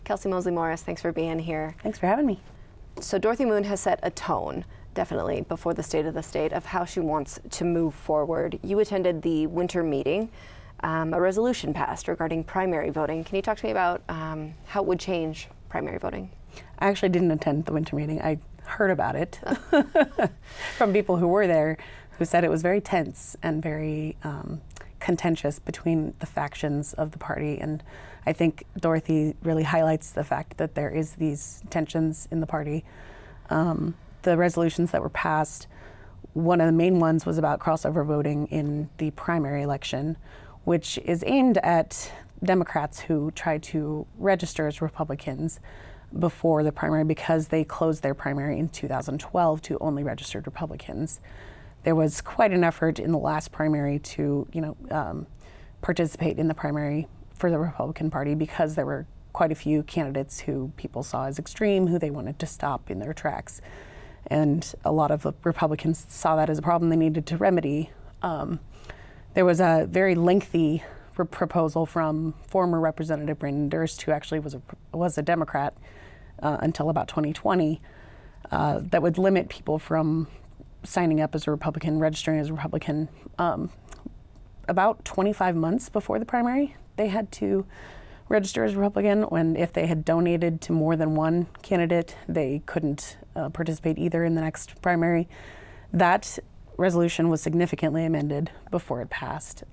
Kelsey Mosley Morris, thanks for being here. Thanks for having me. So Dorothy Moon has set a tone, definitely, before the State of the State of how she wants to move forward. You attended the winter meeting. A resolution passed regarding primary voting. Can you talk to me about how it would change primary voting? I actually didn't attend the winter meeting. I heard about it from people who were there, who said it was very tense and very contentious between the factions of the party. And I think Dorothy really highlights the fact that there is these tensions in the party. The resolutions that were passed, one of the main ones was about crossover voting in the primary election, which is aimed at Democrats who try to register as Republicans before the primary because they closed their primary in 2012 to only registered Republicans. There was quite an effort in the last primary to, participate in the primary for the Republican Party because there were quite a few candidates who people saw as extreme, who they wanted to stop in their tracks. And a lot of the Republicans saw that as a problem they needed to remedy. There was a very lengthy proposal from former Representative Brandon Durst, who actually was a Democrat until about 2020, that would limit people from signing up as a Republican, registering as a Republican. About 25 months before the primary, they had to register as Republican, when if they had donated to more than one candidate, they couldn't participate either in the next primary. That resolution was significantly amended before it passed.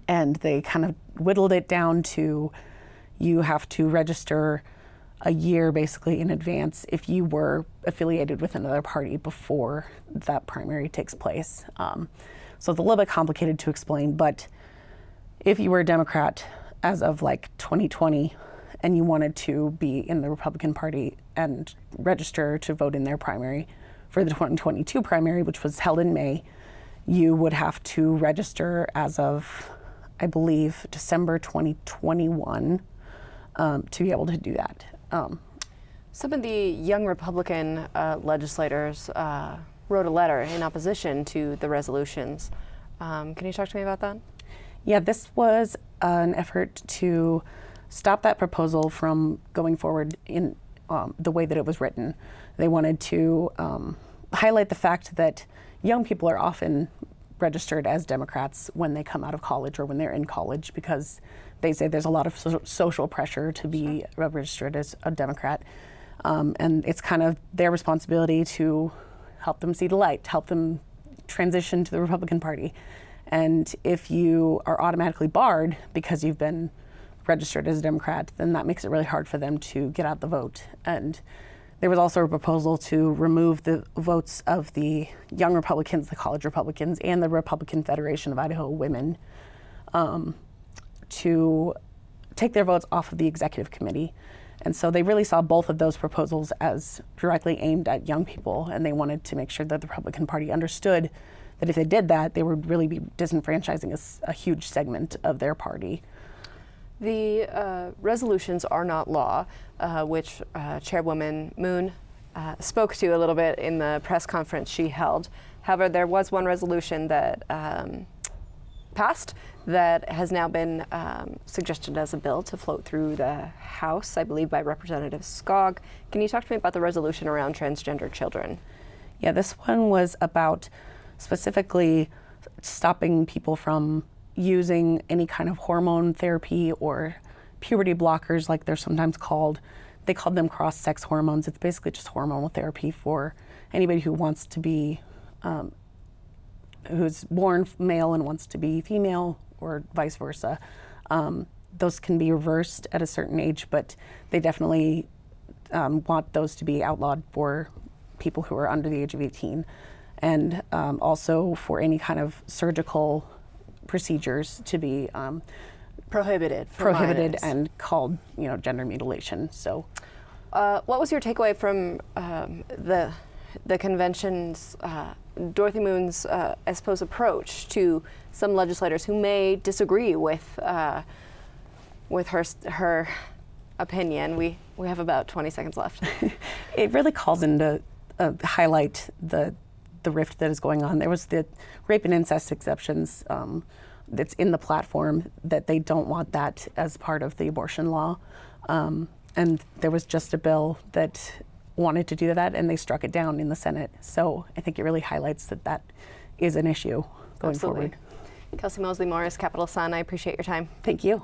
And they kind of whittled it down to you have to register a year basically in advance if you were affiliated with another party before that primary takes place. So it's a little bit complicated to explain, but if you were a Democrat as of like 2020 and you wanted to be in the Republican Party and register to vote in their primary for the 2022 primary, which was held in May, you would have to register as of, I believe, December 2021 to be able to do that. Some of the young Republican legislators wrote a letter in opposition to the resolutions. Can you talk to me about that? Yeah, this was an effort to stop that proposal from going forward in the way that it was written. They wanted to highlight the fact that young people are often registered as Democrats when they come out of college or when they're in college because they say there's a lot of social pressure to be registered as a Democrat. And it's kind of their responsibility to help them see the light, help them transition to the Republican Party. And if you are automatically barred because you've been registered as a Democrat, then that makes it really hard for them to get out the vote. And there was also a proposal to remove the votes of the young Republicans, the college Republicans, and the Republican Federation of Idaho Women to take their votes off of the executive committee. And so they really saw both of those proposals as directly aimed at young people, and they wanted to make sure that the Republican Party understood that if they did that, they would really be disenfranchising a huge segment of their party. The resolutions are not law, which Chairwoman Moon spoke to a little bit in the press conference she held. However, there was one resolution that passed that has now been suggested as a bill to float through the House, I believe by Representative Skog. Can you talk to me about the resolution around transgender children? Yeah, this one was about specifically stopping people from using any kind of hormone therapy or puberty blockers, like they're sometimes called. They called them cross-sex hormones. It's basically just hormonal therapy for anybody who wants to be, who's born male and wants to be female, or vice versa. Those can be reversed at a certain age, but they definitely want those to be outlawed for people who are under the age of 18. And also for any kind of surgical procedures to be prohibited and called, gender mutilation. So, what was your takeaway from the convention's Dorothy Moon's, I suppose, approach to some legislators who may disagree with her opinion? We have about 20 seconds left. It really calls into highlight the rift that is going on. There was the rape and incest exceptions that's in the platform, that they don't want that as part of the abortion law. And there was just a bill that wanted to do that, and they struck it down in the Senate. So I think it really highlights that that is an issue going Absolutely. forward. Kelsey Mosley Morris, Capital Sun, I appreciate your time. Thank you.